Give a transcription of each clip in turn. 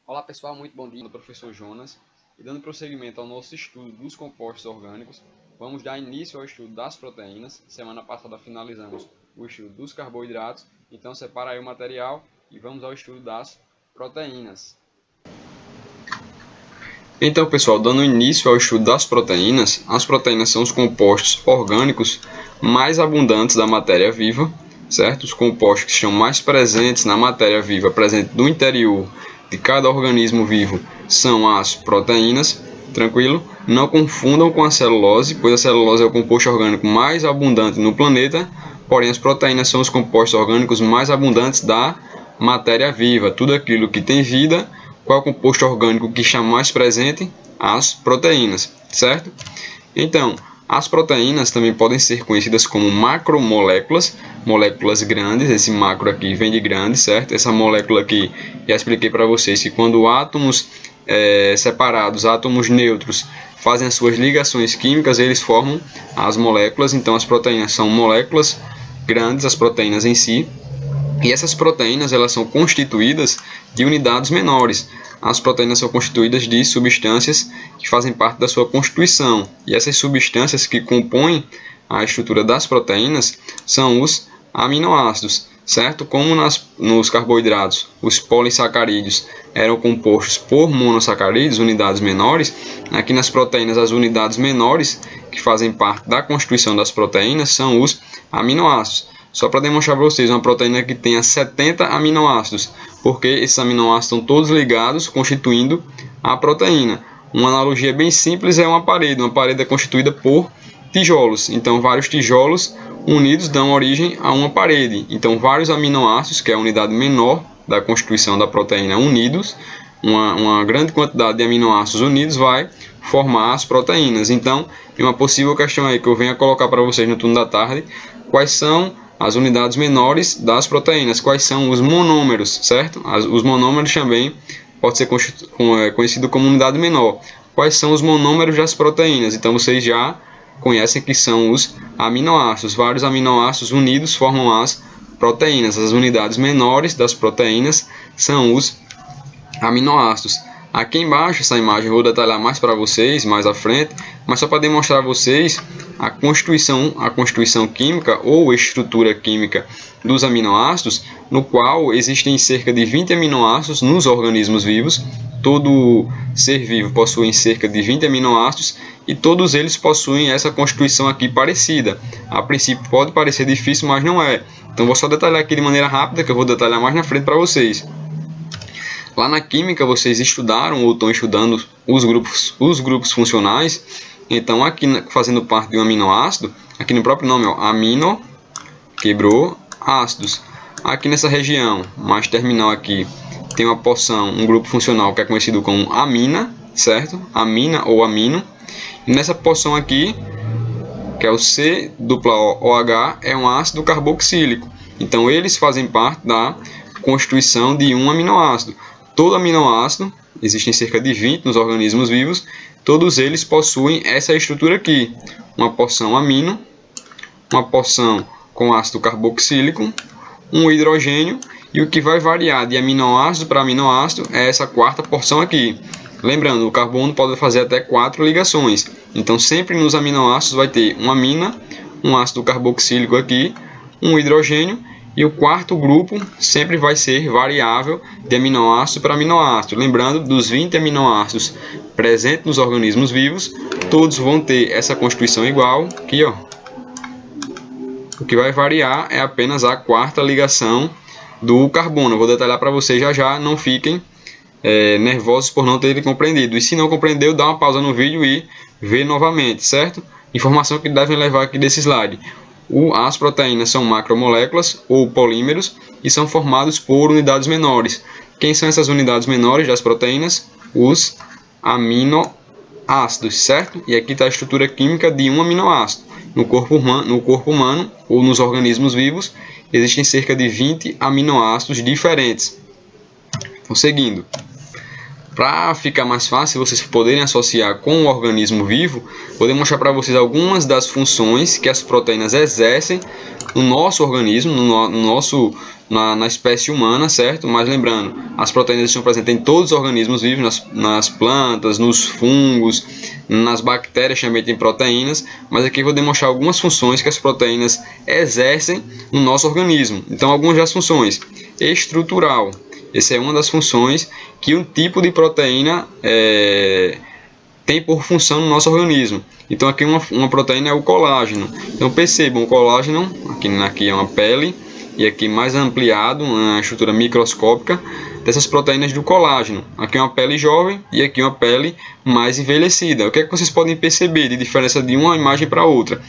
Olá pessoal, muito bom dia, professor Jonas. E dando prosseguimento ao nosso estudo dos compostos orgânicos, vamos dar início ao estudo das proteínas. Semana passada finalizamos o estudo dos carboidratos, então separa aí o material e vamos ao estudo das proteínas. Então pessoal, dando início ao estudo das proteínas, as proteínas são os compostos orgânicos mais abundantes da matéria viva, certo? Os compostos que estão mais presentes na matéria viva, presente no interior de cada organismo vivo, são as proteínas, tranquilo? Não confundam com a celulose, pois a celulose é o composto orgânico mais abundante no planeta, porém as proteínas são os compostos orgânicos mais abundantes da matéria viva. Tudo aquilo que tem vida, qual é o composto orgânico que está mais presente? As proteínas, certo? Então, as proteínas também podem ser conhecidas como macromoléculas, moléculas grandes. Esse macro aqui vem de grande, certo? Essa molécula aqui, já expliquei para vocês que quando átomos separados, átomos neutros, fazem as suas ligações químicas, eles formam as moléculas. Então, as proteínas são moléculas grandes, as proteínas em si. E essas proteínas elas são constituídas de unidades menores. As proteínas são constituídas de substâncias que fazem parte da sua constituição. E essas substâncias que compõem a estrutura das proteínas são os aminoácidos, certo? Como nos carboidratos, os polissacarídeos eram compostos por monossacarídeos, unidades menores, aqui nas proteínas as unidades menores que fazem parte da constituição das proteínas são os aminoácidos. Só para demonstrar para vocês, uma proteína que tenha 70 aminoácidos, porque esses aminoácidos estão todos ligados, constituindo a proteína. Uma analogia bem simples é uma parede é constituída por tijolos. Então, vários tijolos unidos dão origem a uma parede. Então, vários aminoácidos, que é a unidade menor da constituição da proteína, unidos, uma grande quantidade de aminoácidos unidos vai formar as proteínas. Então, uma possível questão aí que eu venho a colocar para vocês no turno da tarde, quais são as unidades menores das proteínas, quais são os monômeros, certo? Os monômeros também pode ser conhecido como unidade menor. Quais são os monômeros das proteínas? Então vocês já conhecem que são os aminoácidos. Vários aminoácidos unidos formam as proteínas. As unidades menores das proteínas são os aminoácidos. Aqui embaixo, essa imagem eu vou detalhar mais para vocês, mais à frente, mas só para demonstrar a vocês a constituição química ou estrutura química dos aminoácidos, no qual existem cerca de 20 aminoácidos nos organismos vivos. Todo ser vivo possui cerca de 20 aminoácidos e todos eles possuem essa constituição aqui parecida. A princípio pode parecer difícil, mas não é. Então vou só detalhar aqui de maneira rápida, que eu vou detalhar mais na frente para vocês. Lá na química vocês estudaram ou estão estudando os grupos funcionais. Então aqui fazendo parte de um aminoácido, aqui no próprio nome, ó, amino, quebrou, ácidos. Aqui nessa região mais terminal aqui tem uma porção, um grupo funcional que é conhecido como amina, certo? Amina ou amino. E nessa porção aqui, que é o C-OH, é um ácido carboxílico. Então eles fazem parte da constituição de um aminoácido. Todo aminoácido, existem cerca de 20 nos organismos vivos, todos eles possuem essa estrutura aqui. Uma porção amino, uma porção com ácido carboxílico, um hidrogênio, e o que vai variar de aminoácido para aminoácido é essa quarta porção aqui. Lembrando, o carbono pode fazer até 4 ligações. Então, sempre nos aminoácidos vai ter uma amina, um ácido carboxílico aqui, um hidrogênio, e o quarto grupo sempre vai ser variável de aminoácido para aminoácido. Lembrando, dos 20 aminoácidos presentes nos organismos vivos, todos vão ter essa constituição igual. Aqui, ó. O que vai variar é apenas a quarta ligação do carbono. Eu vou detalhar para vocês já já, não fiquem nervosos por não terem compreendido. E se não compreendeu, dá uma pausa no vídeo e vê novamente, certo? Informação que devem levar aqui desse slide. As proteínas são macromoléculas ou polímeros e são formados por unidades menores. Quem são essas unidades menores das proteínas? Os aminoácidos, certo? E aqui está a estrutura química de um aminoácido. No corpo humano ou nos organismos vivos existem cerca de 20 aminoácidos diferentes. Então, seguindo. Para ficar mais fácil vocês poderem associar com o organismo vivo, vou demonstrar para vocês algumas das funções que as proteínas exercem no nosso organismo, na espécie humana, certo? Mas lembrando, as proteínas estão presentes em todos os organismos vivos, nas plantas, nos fungos, nas bactérias também tem proteínas, mas aqui eu vou demonstrar algumas funções que as proteínas exercem no nosso organismo. Então, algumas das funções: estrutural. Essa é uma das funções que um tipo de proteína tem por função no nosso organismo. Então aqui uma proteína é o colágeno. Então percebam, o colágeno, aqui é uma pele, e aqui mais ampliado, uma estrutura microscópica dessas proteínas do colágeno. Aqui é uma pele jovem e aqui uma pele mais envelhecida. O que é que vocês podem perceber de diferença de uma imagem para outra?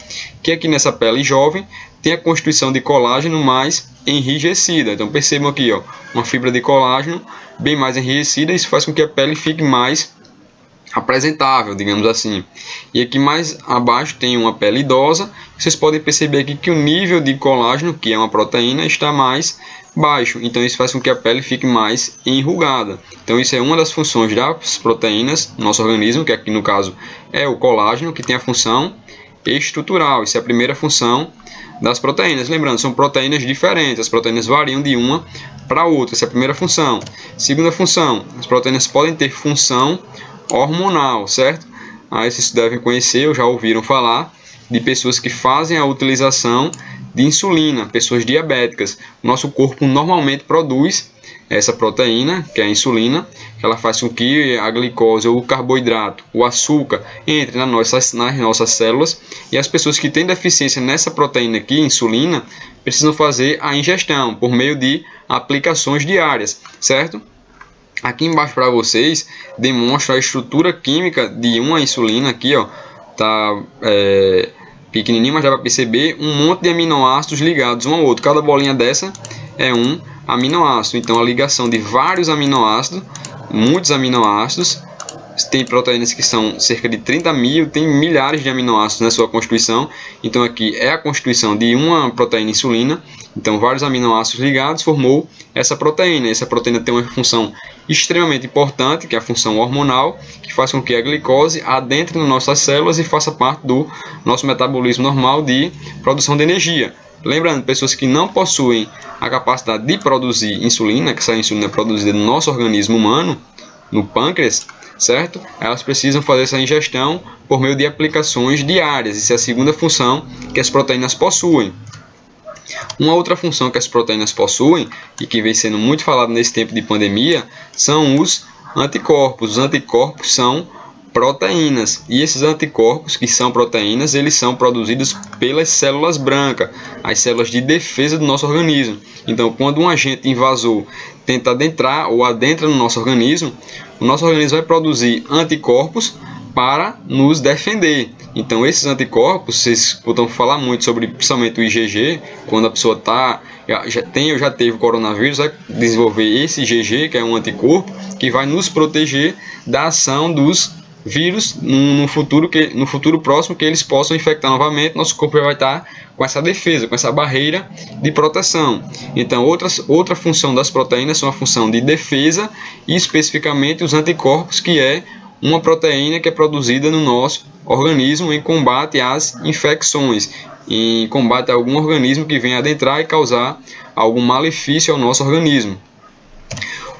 Que aqui nessa pele jovem tem a constituição de colágeno mais enrijecida. Então percebam aqui, ó, uma fibra de colágeno bem mais enrijecida. Isso faz com que a pele fique mais apresentável, digamos assim. E aqui mais abaixo tem uma pele idosa. Vocês podem perceber aqui que o nível de colágeno, que é uma proteína, está mais baixo. Então isso faz com que a pele fique mais enrugada. Então isso é uma das funções das proteínas no nosso organismo, que aqui no caso é o colágeno, que tem a função estrutural. Isso é a primeira função das proteínas. Lembrando, são proteínas diferentes. As proteínas variam de uma para outra. Essa é a primeira função. Segunda função, as proteínas podem ter função hormonal, certo? Aí vocês devem conhecer, ou já ouviram falar, de pessoas que fazem a utilização de insulina, pessoas diabéticas. O nosso corpo normalmente produz essa proteína, que é a insulina, que ela faz com que a glicose ou o carboidrato, o açúcar, entre nas nossas células, e as pessoas que têm deficiência nessa proteína aqui, insulina, precisam fazer a ingestão por meio de aplicações diárias, certo? Aqui embaixo para vocês demonstra a estrutura química de uma insulina. Aqui, ó, tá pequenininho, mas dá para perceber um monte de aminoácidos ligados um ao outro. Cada bolinha dessa é um aminoácido. Então a ligação de vários aminoácidos, muitos aminoácidos. Tem proteínas que são cerca de 30 mil, tem milhares de aminoácidos na sua constituição. Então aqui é a constituição de uma proteína insulina. Então vários aminoácidos ligados formou essa proteína. Essa proteína tem uma função extremamente importante, que é a função hormonal, que faz com que a glicose adentre nas nossas células e faça parte do nosso metabolismo normal de produção de energia. Lembrando, pessoas que não possuem a capacidade de produzir insulina, que essa insulina é produzida no nosso organismo humano, no pâncreas, certo? Elas precisam fazer essa ingestão por meio de aplicações diárias. Essa é a segunda função que as proteínas possuem. Uma outra função que as proteínas possuem, e que vem sendo muito falado nesse tempo de pandemia, são os anticorpos. Os anticorpos são proteínas, e esses anticorpos, que são proteínas, eles são produzidos pelas células brancas, as células de defesa do nosso organismo. Então, quando um agente invasor tenta adentrar ou adentra no nosso organismo, o nosso organismo vai produzir anticorpos para nos defender. Então esses anticorpos, vocês escutam falar muito sobre principalmente o IgG, quando a pessoa já teve coronavírus, vai desenvolver esse IgG, que é um anticorpo, que vai nos proteger da ação dos vírus no futuro próximo, que eles possam infectar novamente. Nosso corpo vai estar com essa defesa, com essa barreira de proteção. Então outra função das proteínas são a função de defesa, e especificamente os anticorpos, que é uma proteína que é produzida no nosso organismo em combate às infecções, em combate a algum organismo que venha adentrar e causar algum malefício ao nosso organismo.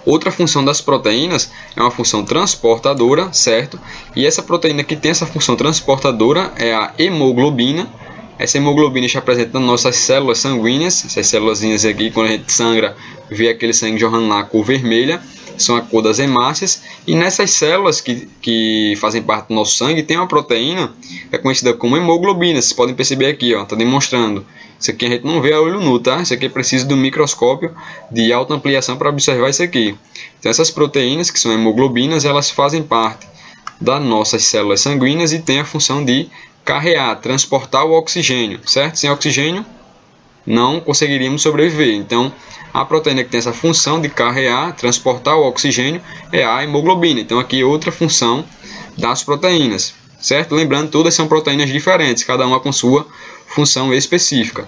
Outra função das proteínas é uma função transportadora, certo? E essa proteína que tem essa função transportadora é a hemoglobina. Essa hemoglobina está presente nas nossas células sanguíneas. Essas células aqui, quando a gente sangra, vê aquele sangue jorrando na cor vermelha, são a cor das hemácias. E nessas células que fazem parte do nosso sangue, tem uma proteína que é conhecida como hemoglobina. Vocês podem perceber aqui, está demonstrando. Isso aqui a gente não vê a olho nu, tá? Isso aqui é preciso de um microscópio de alta ampliação para observar isso aqui. Então essas proteínas, que são hemoglobinas, elas fazem parte das nossas células sanguíneas e têm a função de carrear, transportar o oxigênio, certo? Sem oxigênio não conseguiríamos sobreviver. Então a proteína que tem essa função de carrear, transportar o oxigênio é a hemoglobina. Então aqui é outra função das proteínas, certo? Lembrando, todas são proteínas diferentes, cada uma com sua função específica.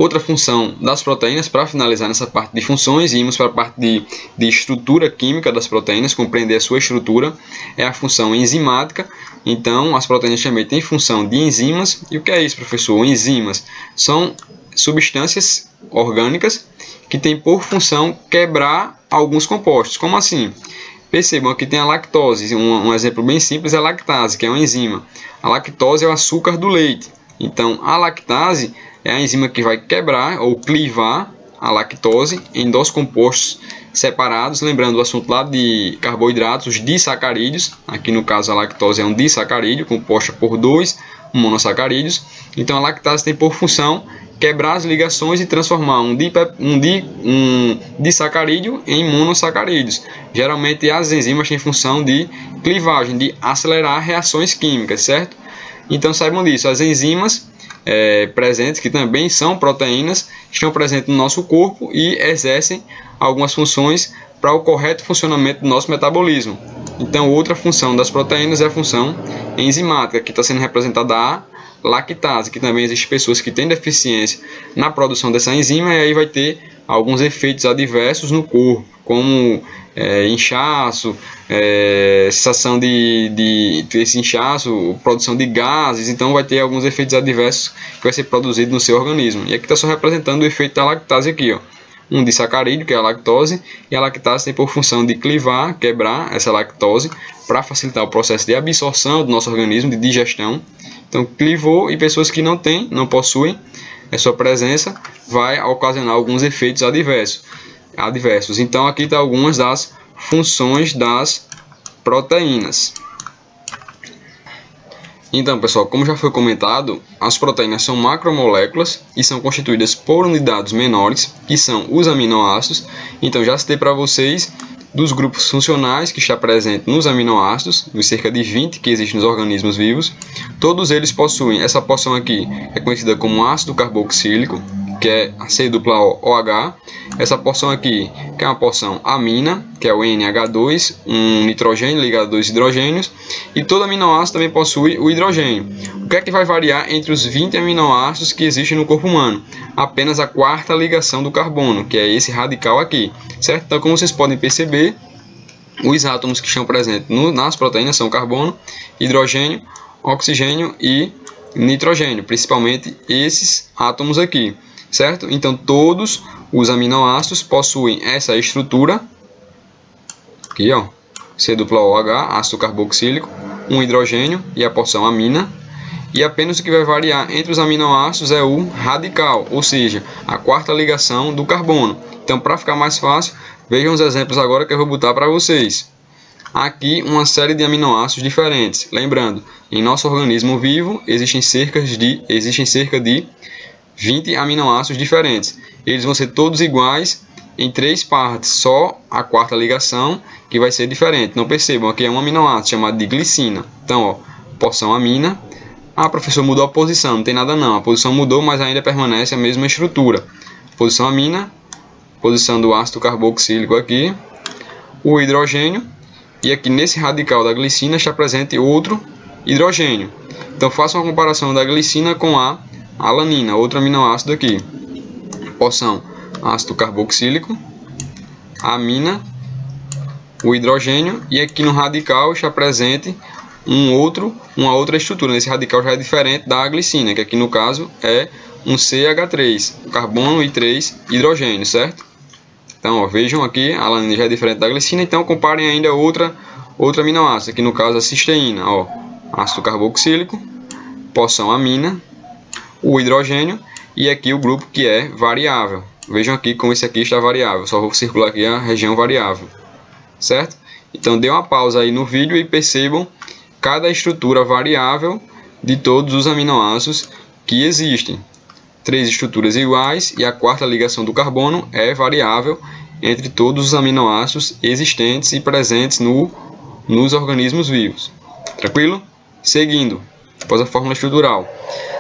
Outra função das proteínas, para finalizar nessa parte de funções, e irmos para a parte de estrutura química das proteínas, compreender a sua estrutura, é a função enzimática. Então, as proteínas também têm função de enzimas. E o que é isso, professor? Enzimas são substâncias orgânicas que têm por função quebrar alguns compostos. Como assim? Percebam, aqui tem a lactose. Um exemplo bem simples é a lactase, que é uma enzima. A lactose é o açúcar do leite. Então, a lactase é a enzima que vai quebrar ou clivar a lactose em dois compostos separados. Lembrando o assunto lá de carboidratos, os disacarídeos. Aqui no caso a lactose é um disacarídeo composta por 2 monossacarídeos. Então a lactase tem por função quebrar as ligações e transformar um disacarídeo em monossacarídeos. Geralmente as enzimas têm função de clivagem, de acelerar reações químicas, certo? Então saibam disso, as enzimas presentes, que também são proteínas, estão presentes no nosso corpo e exercem algumas funções para o correto funcionamento do nosso metabolismo. Então outra função das proteínas é a função enzimática, que está sendo representada a lactase, que também existem pessoas que têm deficiência na produção dessa enzima, e aí vai ter alguns efeitos adversos no corpo, como inchaço, sensação de esse inchaço, produção de gases. Então vai ter alguns efeitos adversos que vai ser produzido no seu organismo. E aqui está só representando o efeito da lactase aqui, ó. Um disacarídeo, que é a lactose, e a lactase tem por função de clivar, quebrar essa lactose para facilitar o processo de absorção do nosso organismo, de digestão. Então clivou, e pessoas que não possuem a sua presença, vai ocasionar alguns efeitos adversos. Então aqui está algumas das funções das proteínas. Então, pessoal, como já foi comentado, as proteínas são macromoléculas e são constituídas por unidades menores, que são os aminoácidos. Então já citei para vocês dos grupos funcionais que está presente nos aminoácidos, os cerca de 20 que existem nos organismos vivos. Todos eles possuem essa porção aqui, é conhecida como ácido carboxílico, que é a C-OH. Essa porção aqui, que é uma porção amina, que é o NH2, um nitrogênio ligado a 2 hidrogênios. E todo aminoácido também possui o hidrogênio. O que é que vai variar entre os 20 aminoácidos que existem no corpo humano? Apenas a quarta ligação do carbono, que é esse radical aqui, certo? Então, como vocês podem perceber, os átomos que estão presentes nas proteínas são carbono, hidrogênio, oxigênio e nitrogênio, principalmente esses átomos aqui, certo? Então todos os aminoácidos possuem essa estrutura aqui, ó, C-OH, ácido carboxílico, um hidrogênio e a porção amina. E apenas o que vai variar entre os aminoácidos é o radical, ou seja, a quarta ligação do carbono. Então, para ficar mais fácil, vejam os exemplos agora que eu vou botar para vocês. Aqui uma série de aminoácidos diferentes. Lembrando, em nosso organismo vivo existem cerca de 20 aminoácidos diferentes. Eles vão ser todos iguais em 3 partes, só a quarta ligação que vai ser diferente. Não percebam, aqui é um aminoácido chamado de glicina. Então, ó, porção amina. Ah, professor, mudou a posição. Não tem nada não, a posição mudou, mas ainda permanece a mesma estrutura. Posição amina, posição do ácido carboxílico aqui, o hidrogênio. E aqui nesse radical da glicina está presente outro hidrogênio. Então faça uma comparação da glicina com a alanina, outro aminoácido aqui. Porção ácido carboxílico, amina, o hidrogênio, e aqui no radical está presente uma outra estrutura. Nesse radical já é diferente da glicina, que aqui no caso é um CH3, carbono e 3 hidrogênio, certo? Então, ó, vejam aqui, a alanina já é diferente da glicina, então comparem ainda outro aminoácido, aqui no caso a cisteína, ó, ácido carboxílico, porção amina, o hidrogênio, e aqui o grupo que é variável. Vejam aqui como esse aqui está variável, só vou circular aqui a região variável, certo? Então, dê uma pausa aí no vídeo e percebam cada estrutura variável de todos os aminoácidos que existem. 3 estruturas iguais e a quarta ligação do carbono é variável entre todos os aminoácidos existentes e presentes nos organismos vivos. Tranquilo? Seguindo, após a fórmula estrutural.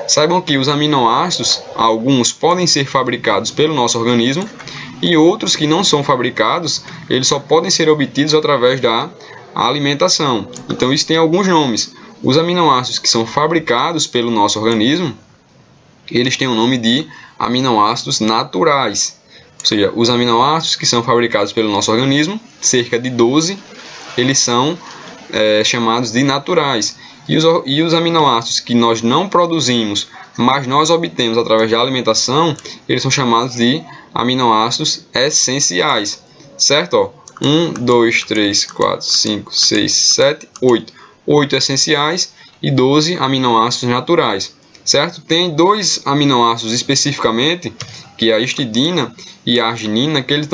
Saibam que os aminoácidos, alguns podem ser fabricados pelo nosso organismo e outros que não são fabricados, eles só podem ser obtidos através da alimentação. Então isso tem alguns nomes. Os aminoácidos que são fabricados pelo nosso organismo, eles têm o nome de aminoácidos naturais. Ou seja, os aminoácidos que são fabricados pelo nosso organismo, cerca de 12, eles são chamados de naturais. E os aminoácidos que nós não produzimos, mas nós obtemos através da alimentação, eles são chamados de aminoácidos essenciais. Certo? Ó, 1, 2, 3, 4, 5, 6, 7, 8. 8 essenciais e 12 aminoácidos naturais. Certo? Tem dois aminoácidos especificamente, que é a histidina e a arginina, que eles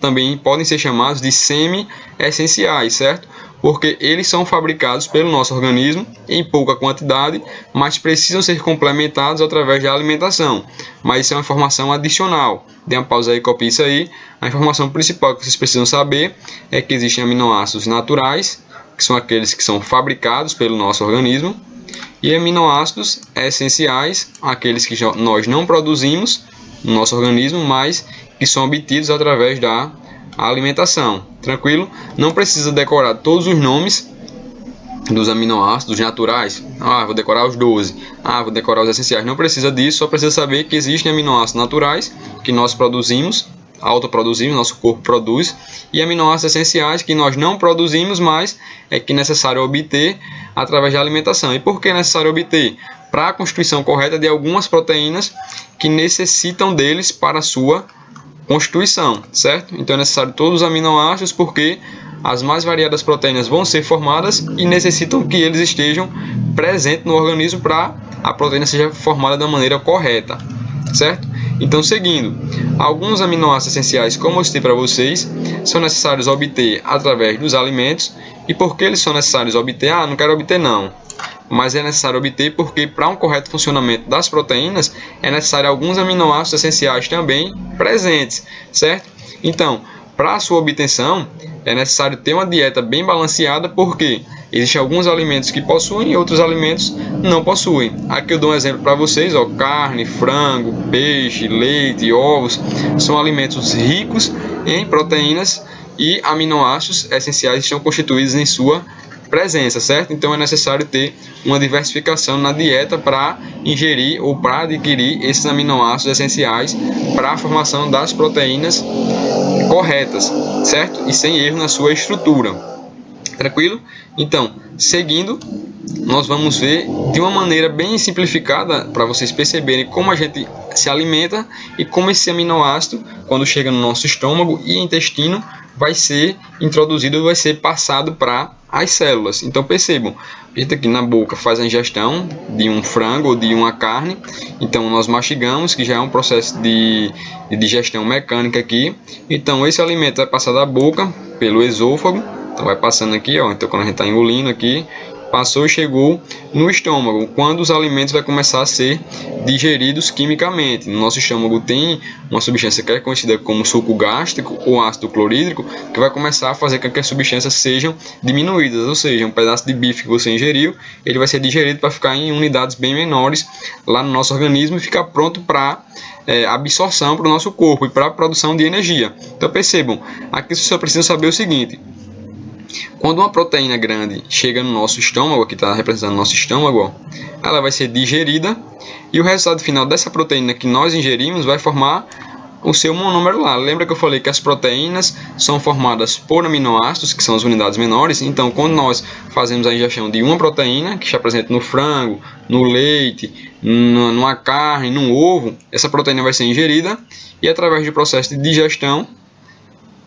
também podem ser chamados de semi-essenciais, certo? Porque eles são fabricados pelo nosso organismo em pouca quantidade, mas precisam ser complementados através da alimentação. Mas isso é uma informação adicional. Dê uma pausa aí, copie isso aí. A informação principal que vocês precisam saber é que existem aminoácidos naturais, que são aqueles que são fabricados pelo nosso organismo, e aminoácidos essenciais, aqueles que nós não produzimos no nosso organismo, mas que são obtidos através da alimentação. Tranquilo? Não precisa decorar todos os nomes dos aminoácidos naturais. Vou decorar os 12. Vou decorar os essenciais. Não precisa disso, só precisa saber que existem aminoácidos naturais que nós produzimos, autoproduzimos, nosso corpo produz, e aminoácidos essenciais que nós não produzimos, mas é que é necessário obter através da alimentação. E por que é necessário obter? Para a constituição correta de algumas proteínas que necessitam deles para a sua constituição, certo? Então é necessário todos os aminoácidos, porque as mais variadas proteínas vão ser formadas e necessitam que eles estejam presentes no organismo para a proteína seja formada da maneira correta, certo? Então, seguindo, alguns aminoácidos essenciais, como eu citei para vocês, são necessários obter através dos alimentos. E por que eles são necessários obter? Não quero obter não. Mas é necessário obter porque para um correto funcionamento das proteínas é necessário alguns aminoácidos essenciais também presentes, certo? Então, para a sua obtenção é necessário ter uma dieta bem balanceada, porque existem alguns alimentos que possuem e outros alimentos não possuem. Aqui eu dou um exemplo para vocês, ó, carne, frango, peixe, leite, ovos, são alimentos ricos em proteínas e aminoácidos essenciais estão constituídos em sua presença, certo? Então é necessário ter uma diversificação na dieta para ingerir ou para adquirir esses aminoácidos essenciais para a formação das proteínas corretas, certo? E sem erro na sua estrutura. Tranquilo? Então, seguindo, nós vamos ver de uma maneira bem simplificada para vocês perceberem como a gente se alimenta e como esse aminoácido, quando chega no nosso estômago e intestino, vai ser introduzido, vai ser passado para as células. Então percebam, a gente aqui na boca faz a ingestão de um frango ou de uma carne, então nós mastigamos, que já é um processo de digestão mecânica aqui. Então esse alimento vai passar da boca pelo esôfago, então vai passando aqui, ó. Então quando a gente está engolindo aqui, passou e chegou no estômago, quando os alimentos vão começar a ser digeridos quimicamente. No nosso estômago tem uma substância que é conhecida como suco gástrico ou ácido clorídrico, que vai começar a fazer com que as substâncias sejam diminuídas, ou seja, um pedaço de bife que você ingeriu, ele vai ser digerido para ficar em unidades bem menores lá no nosso organismo e ficar pronto para absorção para o nosso corpo e para a produção de energia. Então percebam, aqui você só precisa saber o seguinte: quando uma proteína grande chega no nosso estômago, aqui está representando o nosso estômago, ó, ela vai ser digerida e o resultado final dessa proteína que nós ingerimos vai formar o seu monômero lá. Lembra que eu falei que as proteínas são formadas por aminoácidos, que são as unidades menores? Então, quando nós fazemos a ingestão de uma proteína, que está presente no frango, no leite, numa carne, num ovo, essa proteína vai ser ingerida e através do processo de digestão,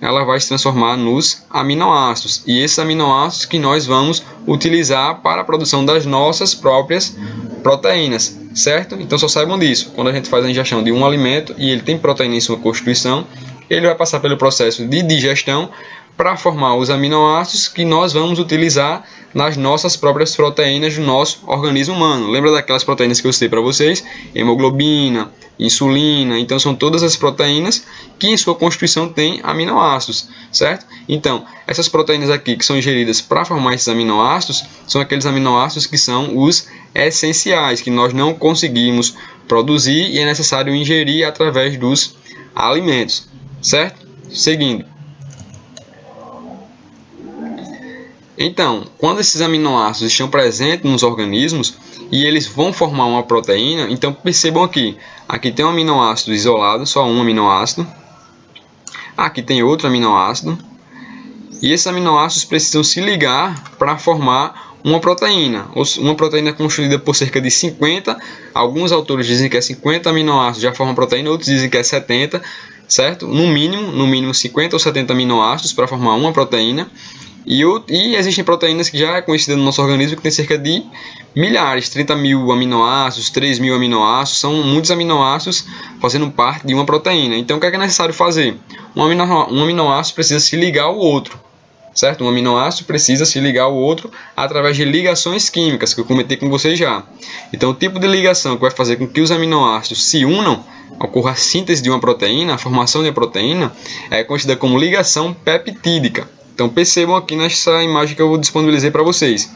ela vai se transformar nos aminoácidos, e esses aminoácidos que nós vamos utilizar para a produção das nossas próprias proteínas, certo? Então só saibam disso, quando a gente faz a ingestão de um alimento e ele tem proteína em sua constituição, ele vai passar pelo processo de digestão para formar os aminoácidos que nós vamos utilizar nas nossas próprias proteínas do nosso organismo humano. Lembra daquelas proteínas que eu citei para vocês? Hemoglobina, insulina. Então são todas as proteínas que em sua constituição têm aminoácidos, certo? Então, essas proteínas aqui que são ingeridas para formar esses aminoácidos são aqueles aminoácidos que são os essenciais, que nós não conseguimos produzir e é necessário ingerir através dos alimentos, certo? Seguindo. Então, quando esses aminoácidos estão presentes nos organismos e eles vão formar uma proteína, então percebam aqui tem um aminoácido isolado, só um aminoácido, aqui tem outro aminoácido, e esses aminoácidos precisam se ligar para formar uma proteína constituída por cerca de 50, alguns autores dizem que é 50 aminoácidos já formam proteína, outros dizem que é 70, certo? No mínimo 50 ou 70 aminoácidos para formar uma proteína. E existem proteínas que já é conhecida no nosso organismo que tem cerca de milhares, 30 mil aminoácidos, 3 mil aminoácidos, são muitos aminoácidos fazendo parte de uma proteína. Então o que é necessário fazer? Um aminoácido precisa se ligar ao outro, certo? Um aminoácido precisa se ligar ao outro através de ligações químicas, que eu comentei com vocês já. Então o tipo de ligação que vai fazer com que os aminoácidos se unam, ocorra a síntese de uma proteína, a formação de uma proteína, é conhecida como ligação peptídica. Então percebam aqui nessa imagem que eu disponibilizei para vocês.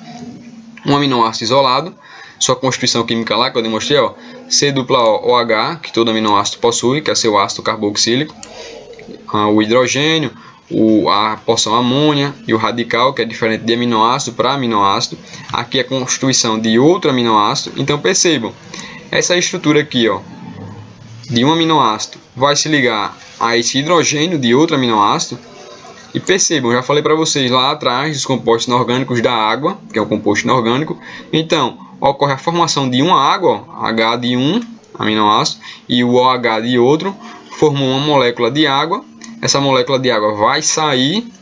Um aminoácido isolado, sua constituição química lá que eu demonstrei, ó, C-OH, que todo aminoácido possui, que é seu ácido carboxílico, o hidrogênio, a porção amônia e o radical, que é diferente de aminoácido para aminoácido. Aqui é a constituição de outro aminoácido. Então percebam, essa estrutura aqui, ó, de um aminoácido vai se ligar a esse hidrogênio de outro aminoácido. E percebam, já falei para vocês lá atrás dos compostos inorgânicos da água, que é o composto inorgânico. Então, ocorre a formação de uma água, ó, H de um aminoácido, e o OH de outro, formou uma molécula de água. Essa molécula de água vai sair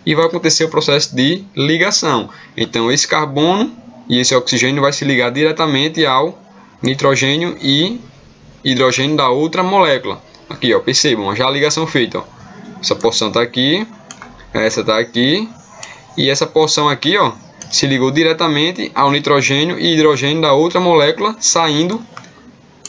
e vai acontecer o processo de ligação. Então, esse carbono e esse oxigênio vai se ligar diretamente ao nitrogênio e hidrogênio da outra molécula. Aqui, ó, percebam, já a ligação feita. Ó. Essa porção está aqui. Essa está aqui, e essa porção aqui, ó, se ligou diretamente ao nitrogênio e hidrogênio da outra molécula, saindo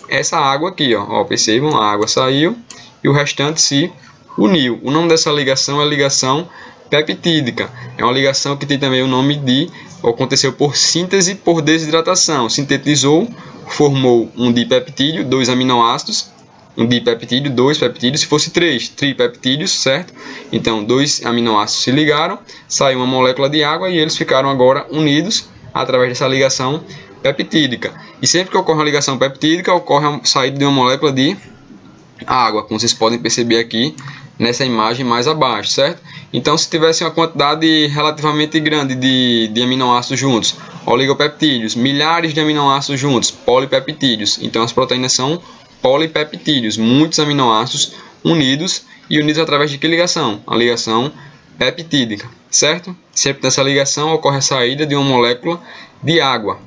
essa água aqui, ó, percebam, a água saiu e o restante se uniu. O nome dessa ligação é ligação peptídica. É uma ligação que tem também o nome de, aconteceu por síntese por desidratação. Sintetizou, formou um dipeptídeo, 2 aminoácidos. Um dipeptídeo, 2 peptídeos, se fosse 3, tripeptídeos, certo? Então, 2 aminoácidos se ligaram, saiu uma molécula de água e eles ficaram agora unidos através dessa ligação peptídica. E sempre que ocorre uma ligação peptídica, ocorre a saída de uma molécula de água, como vocês podem perceber aqui nessa imagem mais abaixo, certo? Então, se tivesse uma quantidade relativamente grande de aminoácidos juntos, oligopeptídeos, milhares de aminoácidos juntos, polipeptídeos, então as proteínas são polipeptídeos, muitos aminoácidos unidos e unidos através de que ligação? A ligação peptídica, certo? Sempre nessa ligação ocorre a saída de uma molécula de água.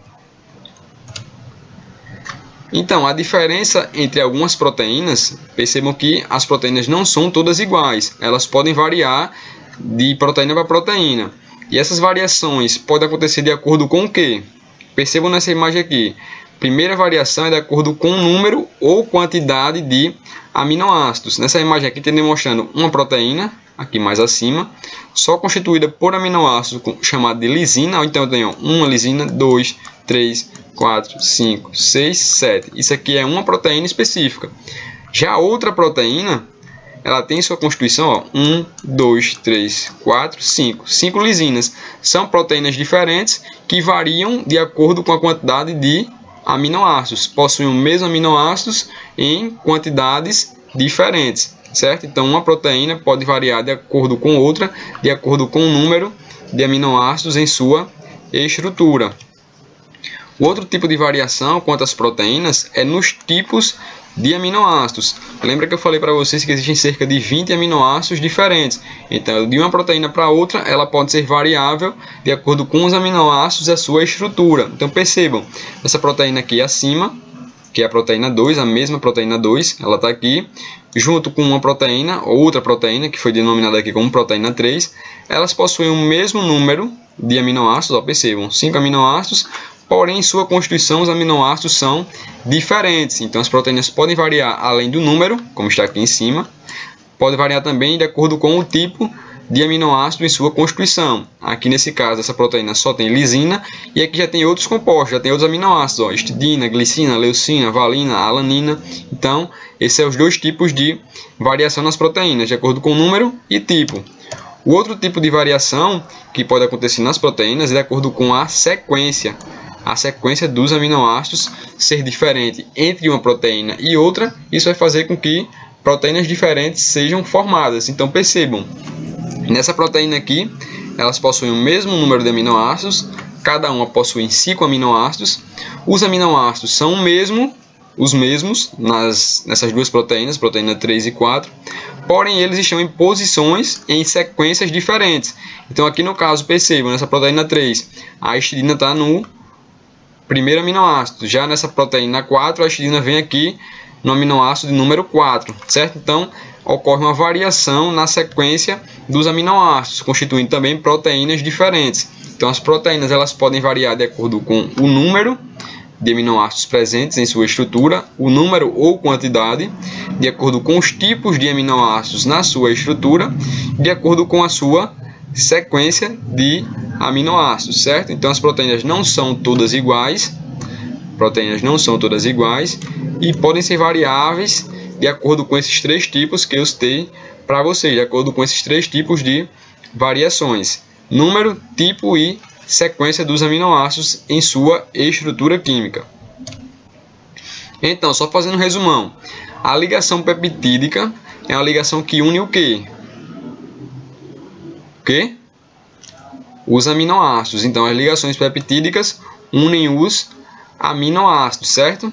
Então, a diferença entre algumas proteínas, percebam que as proteínas não são todas iguais, elas podem variar de proteína para proteína. E essas variações podem acontecer de acordo com o quê? Percebam nessa imagem aqui. Primeira variação é de acordo com o número ou quantidade de aminoácidos. Nessa imagem aqui tem demonstrando uma proteína, aqui mais acima, só constituída por aminoácidos chamado de lisina. Então eu tenho uma lisina, 2, 3, 4, 5, 6, 7. Isso aqui é uma proteína específica. Já outra proteína, ela tem sua constituição, ó, 1, 2, 3, 4, 5. 5 lisinas. São proteínas diferentes que variam de acordo com a quantidade de aminoácidos, possuem os mesmos aminoácidos em quantidades diferentes, certo? Então uma proteína pode variar de acordo com outra, de acordo com o número de aminoácidos em sua estrutura. O outro tipo de variação quanto às proteínas é nos tipos de aminoácidos. Lembra que eu falei para vocês que existem cerca de 20 aminoácidos diferentes. Então, de uma proteína para outra, ela pode ser variável de acordo com os aminoácidos e a sua estrutura. Então, percebam, essa proteína aqui acima, que é a proteína 2, a mesma proteína 2, ela está aqui, junto com uma proteína, outra proteína, que foi denominada aqui como proteína 3, elas possuem o mesmo número de aminoácidos, ó, percebam, 5 aminoácidos, porém, em sua constituição, os aminoácidos são diferentes. Então, as proteínas podem variar além do número, como está aqui em cima. Pode variar também de acordo com o tipo de aminoácido em sua constituição. Aqui, nesse caso, essa proteína só tem lisina. E aqui já tem outros compostos, já tem outros aminoácidos. Ó, histidina, glicina, leucina, valina, alanina. Então, esses são os dois tipos de variação nas proteínas, de acordo com o número e tipo. O outro tipo de variação que pode acontecer nas proteínas é de acordo com a sequência dos aminoácidos ser diferente entre uma proteína e outra. Isso vai fazer com que proteínas diferentes sejam formadas. Então percebam, nessa proteína aqui, elas possuem o mesmo número de aminoácidos, cada uma possui 5 aminoácidos. Os aminoácidos são os mesmos nessas duas proteínas, proteína 3 e 4, porém eles estão em posições em sequências diferentes. Então aqui no caso, percebam, nessa proteína 3, a histidina está no primeiro aminoácido, já nessa proteína 4, a histidina vem aqui no aminoácido de número 4, certo? Então ocorre uma variação na sequência dos aminoácidos, constituindo também proteínas diferentes. Então as proteínas elas podem variar de acordo com o número de aminoácidos presentes em sua estrutura, o número ou quantidade, de acordo com os tipos de aminoácidos na sua estrutura, de acordo com a sua sequência de aminoácidos, certo? Então as proteínas não são todas iguais, e podem ser variáveis de acordo com esses três tipos que eu citei para vocês, de acordo com esses três tipos de variações: número, tipo e sequência dos aminoácidos em sua estrutura química. Então, só fazendo um resumão, a ligação peptídica é uma ligação que une o quê? Os aminoácidos. Então, as ligações peptídicas unem os aminoácidos, certo?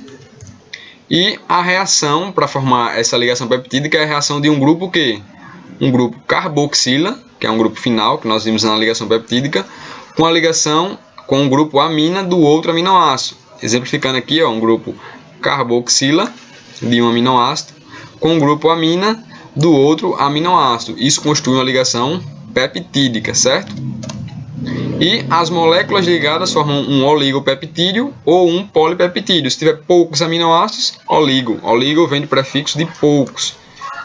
E a reação para formar essa ligação peptídica é a reação de um grupo que? Um grupo carboxila, que é um grupo final que nós vimos na ligação peptídica, com a ligação com o grupo amina do outro aminoácido. Exemplificando aqui, um grupo carboxila de um aminoácido com o grupo amina do outro aminoácido. Isso constitui uma ligação peptídica, certo? E as moléculas ligadas formam um oligopeptídeo ou um polipeptídeo. Se tiver poucos aminoácidos, oligo. Oligo vem do prefixo de poucos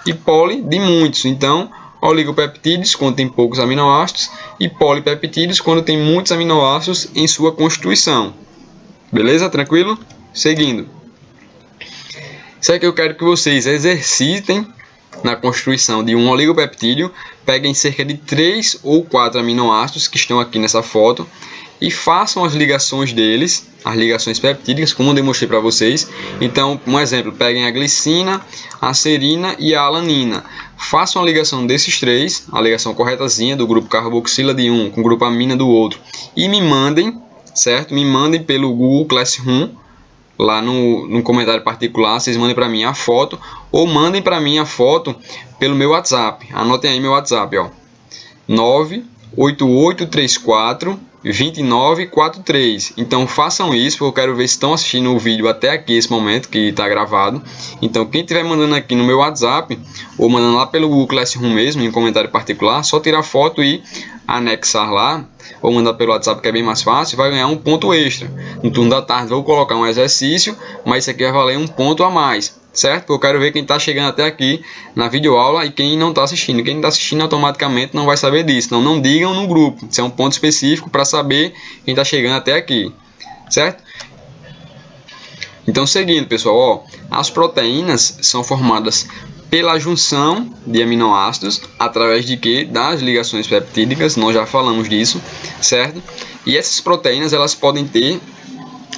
e poli de muitos. Então, oligopeptídeos quando tem poucos aminoácidos e polipeptídeos quando tem muitos aminoácidos em sua constituição. Beleza? Tranquilo? Seguindo. Isso aqui eu quero que vocês exercitem na constituição de um oligopeptídeo. Peguem cerca de 3 ou 4 aminoácidos que estão aqui nessa foto e façam as ligações deles, as ligações peptídicas, como eu demonstrei para vocês. Então, um exemplo, peguem a glicina, a serina e a alanina. Façam a ligação desses três, a ligação corretazinha do grupo carboxila de um com o grupo amina do outro, e me mandem, certo? Me mandem pelo Google Classroom, lá no comentário particular, vocês mandem para mim a foto, ou mandem para mim a foto pelo meu WhatsApp. Anotem aí meu WhatsApp, 98834 2943. Então façam isso, porque eu quero ver se estão assistindo o vídeo até aqui, esse momento que está gravado. Então quem estiver mandando aqui no meu WhatsApp, ou mandando lá pelo Google Classroom mesmo, em comentário particular, só tirar foto e anexar lá, ou mandar pelo WhatsApp, que é bem mais fácil, vai ganhar um ponto extra. No turno da tarde vou colocar um exercício, mas isso aqui vai valer um ponto a mais, certo? Porque eu quero ver quem está chegando até aqui na videoaula e quem não está assistindo. Quem está assistindo automaticamente não vai saber disso, então não digam no grupo. Isso é um ponto específico para saber quem está chegando até aqui, certo? Então, seguindo, pessoal, as proteínas são formadas pela junção de aminoácidos através de quê? Das ligações peptídicas. Nós já falamos disso, certo? E essas proteínas elas podem ter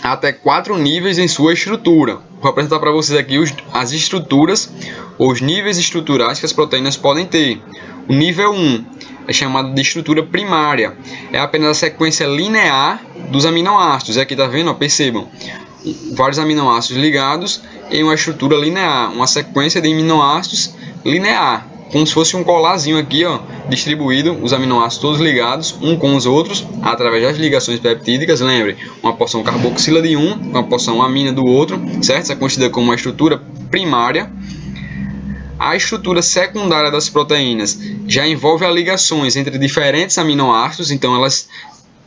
até 4 níveis em sua estrutura. Vou apresentar para vocês aqui as estruturas, os níveis estruturais que as proteínas podem ter. O nível 1 é chamado de estrutura primária. É apenas a sequência linear dos aminoácidos. Aqui está vendo? Percebam. Vários aminoácidos ligados em uma estrutura linear, uma sequência de aminoácidos linear, como se fosse um colarzinho aqui, distribuído, os aminoácidos todos ligados um com os outros através das ligações peptídicas. Lembre, uma porção carboxila de um, uma porção amina do outro, certo? Isso é conhecida como uma estrutura primária. A estrutura secundária das proteínas já envolve as ligações entre diferentes aminoácidos, então elas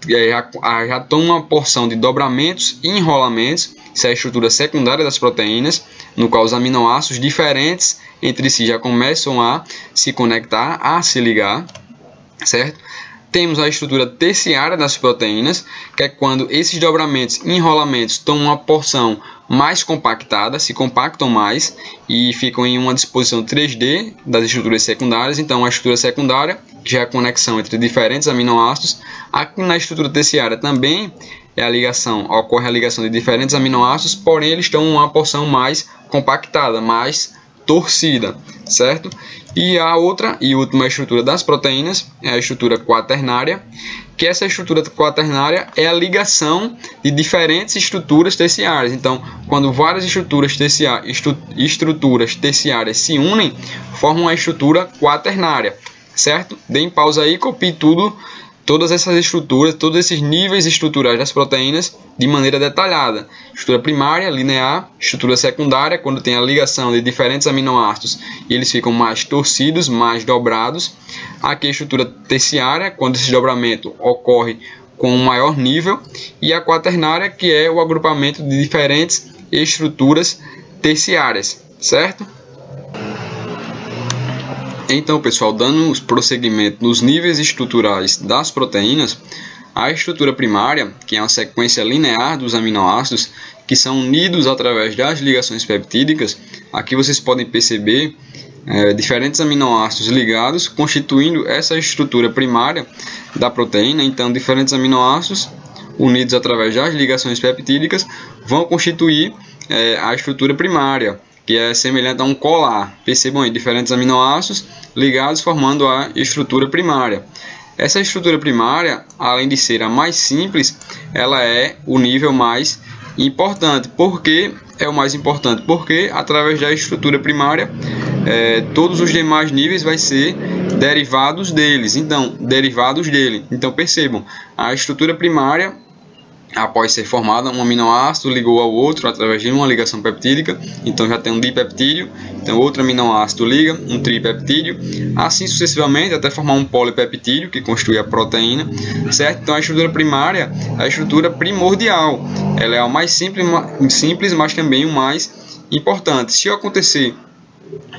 já tomam uma porção de dobramentos e enrolamentos. Isso é a estrutura secundária das proteínas, no qual os aminoácidos diferentes entre si já começam a se conectar, a se ligar, certo? Temos a estrutura terciária das proteínas, que é quando esses dobramentos e enrolamentos tomam uma porção mais compactada, se compactam mais e ficam em uma disposição 3D das estruturas secundárias. Então, a estrutura secundária que já é a conexão entre diferentes aminoácidos. Aqui na estrutura terciária também ocorre a ligação de diferentes aminoácidos, porém eles estão em uma porção mais compactada, mais torcida, certo? E a outra e última estrutura das proteínas é a estrutura quaternária, que essa estrutura quaternária é a ligação de diferentes estruturas terciárias. Então, quando várias estruturas terciárias se unem, formam a estrutura quaternária, certo? Deem pausa aí e copie todas essas estruturas, todos esses níveis estruturais das proteínas de maneira detalhada. Estrutura primária, linear, estrutura secundária, quando tem a ligação de diferentes aminoácidos e eles ficam mais torcidos, mais dobrados. Aqui a estrutura terciária, quando esse dobramento ocorre com um maior nível. E a quaternária, que é o agrupamento de diferentes estruturas terciárias, certo? Então, pessoal, dando prosseguimento nos níveis estruturais das proteínas, a estrutura primária, que é uma sequência linear dos aminoácidos que são unidos através das ligações peptídicas, aqui vocês podem perceber diferentes aminoácidos ligados, constituindo essa estrutura primária da proteína. Então, diferentes aminoácidos unidos através das ligações peptídicas vão constituir a estrutura primária, que é semelhante a um colar. Percebam aí, diferentes aminoácidos ligados formando a estrutura primária. Essa estrutura primária, além de ser a mais simples, ela é o nível mais importante. Por que é o mais importante? Porque através da estrutura primária, todos os demais níveis vai ser derivados dele. Então percebam, a estrutura primária, após ser formada, um aminoácido ligou ao outro através de uma ligação peptídica, então já tem um dipeptídeo, então outro aminoácido liga, um tripeptídeo, assim sucessivamente até formar um polipeptídeo que constitui a proteína, certo? Então a estrutura primária é a estrutura primordial, ela é a mais simples, mas também o mais importante. Se acontecer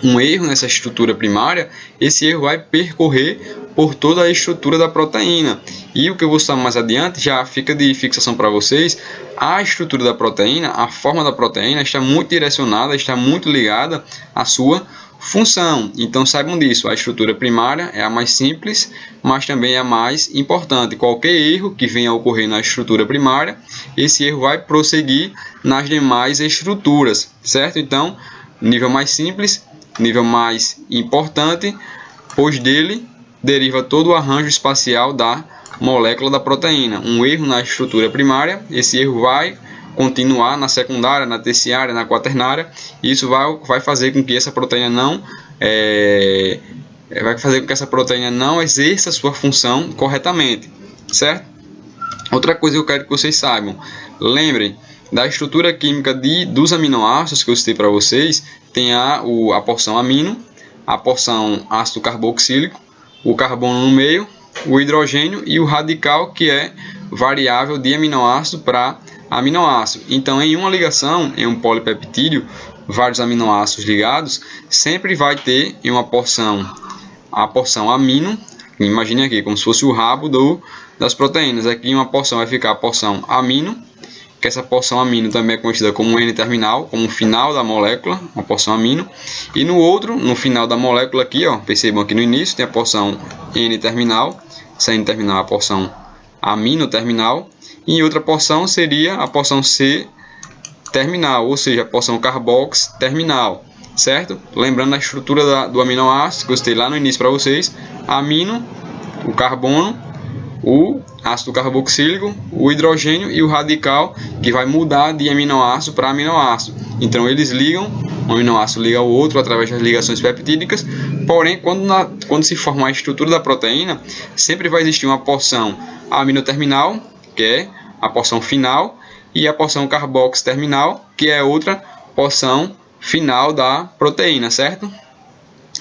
um erro nessa estrutura primária, esse erro vai percorrer por toda a estrutura da proteína. E o que eu vou citar mais adiante já fica de fixação para vocês. A estrutura da proteína, a forma da proteína está muito direcionada, está muito ligada à sua função. Então saibam disso, a estrutura primária é a mais simples, mas também é a mais importante. Qualquer erro que venha a ocorrer na estrutura primária, esse erro vai prosseguir nas demais estruturas, certo? Então, nível mais simples, nível mais importante, pois dele deriva todo o arranjo espacial da molécula da proteína. Um erro na estrutura primária, esse erro vai continuar na secundária, na terciária, na quaternária, e isso vai fazer com que essa proteína não exerça sua função corretamente, certo? Outra coisa que eu quero que vocês saibam, lembrem da estrutura química dos aminoácidos que eu citei para vocês. Tem a porção amino, a porção ácido carboxílico, o carbono no meio, o hidrogênio e o radical, que é variável de aminoácido para aminoácido. Então, em uma ligação, em um polipeptídeo, vários aminoácidos ligados, sempre vai ter em uma porção a porção amino. Imagine aqui como se fosse o rabo das proteínas. Aqui em uma porção vai ficar a porção amino, que essa porção amino também é conhecida como N-terminal, como o final da molécula, uma porção amino. E no final da molécula aqui, percebam aqui no início, tem a porção N-terminal, essa N-terminal é a porção amino-terminal, e outra porção seria a porção C-terminal, ou seja, a porção carbox-terminal, certo? Lembrando da estrutura do aminoácido, que eu citei lá no início para vocês, amino, o carbono, o ácido carboxílico, o hidrogênio e o radical, que vai mudar de aminoácido para aminoácido. Então eles ligam, um aminoácido liga ao outro através das ligações peptídicas, porém quando se forma a estrutura da proteína, sempre vai existir uma porção aminoterminal, que é a porção final, e a porção carbox-terminal, que é outra porção final da proteína, certo?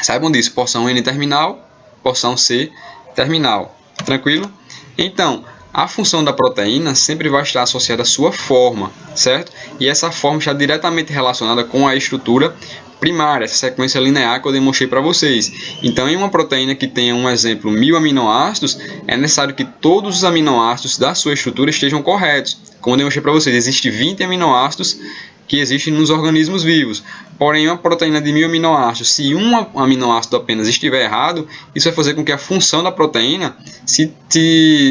Saibam disso, porção N-terminal, porção C-terminal. Tranquilo? Então, a função da proteína sempre vai estar associada à sua forma, certo? E essa forma está diretamente relacionada com a estrutura primária, essa sequência linear que eu demonstrei para vocês. Então, em uma proteína que tenha, um exemplo, 1000 aminoácidos, é necessário que todos os aminoácidos da sua estrutura estejam corretos. Como eu demonstrei para vocês, existem 20 aminoácidos que existem nos organismos vivos. Porém, uma proteína de 1000 aminoácidos, se um aminoácido apenas estiver errado, isso vai fazer com que a função da proteína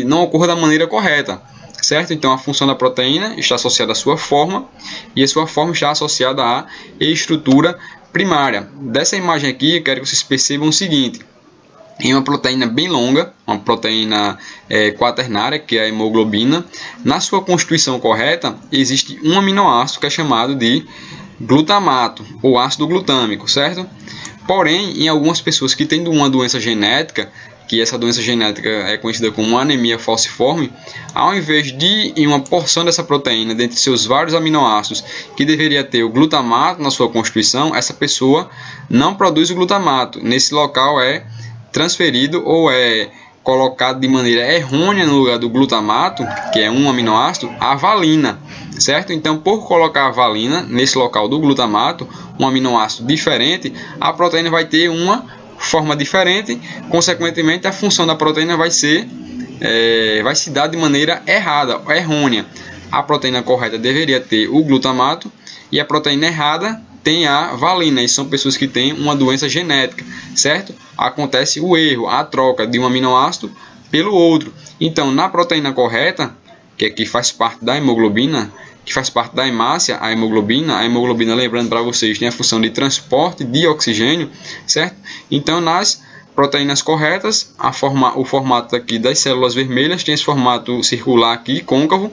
não ocorra da maneira correta, certo? Então, a função da proteína está associada à sua forma, e a sua forma está associada à estrutura primária. Dessa imagem aqui, eu quero que vocês percebam o seguinte: em uma proteína bem longa, uma proteína quaternária, que é a hemoglobina, na sua constituição correta, existe um aminoácido que é chamado de glutamato, ou ácido glutâmico, certo? Porém, em algumas pessoas que têm uma doença genética, que essa doença genética é conhecida como anemia falciforme, ao invés de, em uma porção dessa proteína, dentre seus vários aminoácidos, que deveria ter o glutamato na sua constituição, essa pessoa não produz o glutamato. Nesse local é transferido ou é colocado de maneira errônea no lugar do glutamato, que é um aminoácido, a valina, certo? Então, por colocar a valina nesse local do glutamato, um aminoácido diferente, a proteína vai ter uma forma diferente, consequentemente a função da proteína vai se dar de maneira errada, errônea. A proteína correta deveria ter o glutamato e a proteína errada tem a valina, e são pessoas que têm uma doença genética, certo? Acontece o erro, a troca de um aminoácido pelo outro. Então, na proteína correta, que aqui faz parte da hemoglobina, que faz parte da hemácia, a hemoglobina, lembrando para vocês, tem a função de transporte de oxigênio, certo? Então, nas proteínas corretas, o formato aqui das células vermelhas tem esse formato circular aqui, côncavo,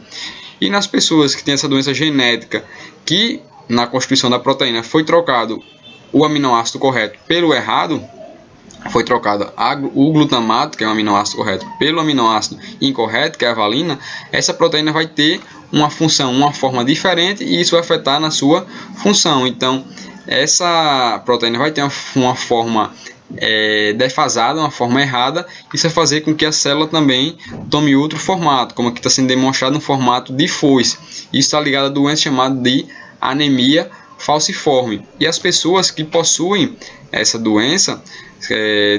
e nas pessoas que têm essa doença genética, que na constituição da proteína foi trocado o aminoácido correto pelo errado, foi trocado o glutamato, que é o aminoácido correto, pelo aminoácido incorreto, que é a valina, essa proteína vai ter uma função, uma forma diferente, e isso vai afetar na sua função. Então, essa proteína vai ter uma forma defasada, uma forma errada. Isso vai fazer com que a célula também tome outro formato, como aqui está sendo demonstrado no formato de foice. Isso está ligado à doença chamada de anemia falciforme. E as pessoas que possuem essa doença,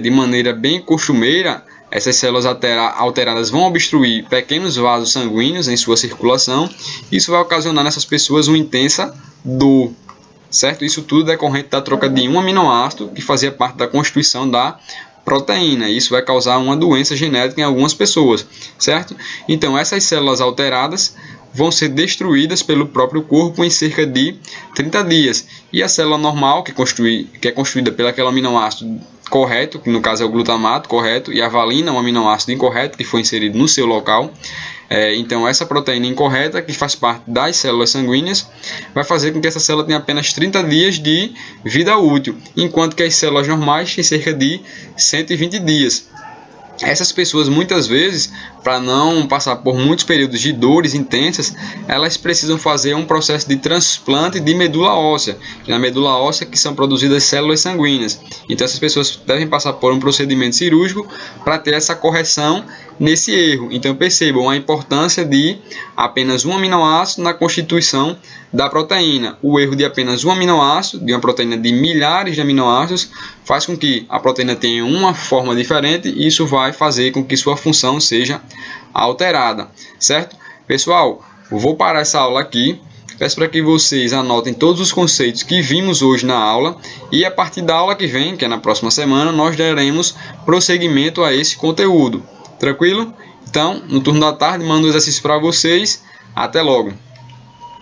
de maneira bem costumeira, essas células alteradas vão obstruir pequenos vasos sanguíneos em sua circulação. Isso vai ocasionar nessas pessoas uma intensa dor, certo? Isso tudo decorrente da troca de um aminoácido que fazia parte da constituição da proteína. Isso vai causar uma doença genética em algumas pessoas, certo? Então, essas células alteradas vão ser destruídas pelo próprio corpo em cerca de 30 dias. E a célula normal, que é construída pelo aquele aminoácido correto, que no caso é o glutamato correto, e a valina, um aminoácido incorreto que foi inserido no seu local. Então, essa proteína incorreta, que faz parte das células sanguíneas, vai fazer com que essa célula tenha apenas 30 dias de vida útil, enquanto que as células normais têm cerca de 120 dias. Essas pessoas, muitas vezes, para não passar por muitos períodos de dores intensas, elas precisam fazer um processo de transplante de medula óssea. Na medula óssea que são produzidas células sanguíneas. Então, essas pessoas devem passar por um procedimento cirúrgico para ter essa correção nesse erro. Então, percebam a importância de apenas um aminoácido na constituição da proteína. O erro de apenas um aminoácido, de uma proteína de milhares de aminoácidos, faz com que a proteína tenha uma forma diferente, e isso vai fazer com que sua função seja alterada, certo? Pessoal, eu vou parar essa aula aqui. Peço para que vocês anotem todos os conceitos que vimos hoje na aula, e a partir da aula que vem, que é na próxima semana, nós daremos prosseguimento a esse conteúdo. Tranquilo? Então, no turno da tarde, mando o exercício para vocês. Até logo!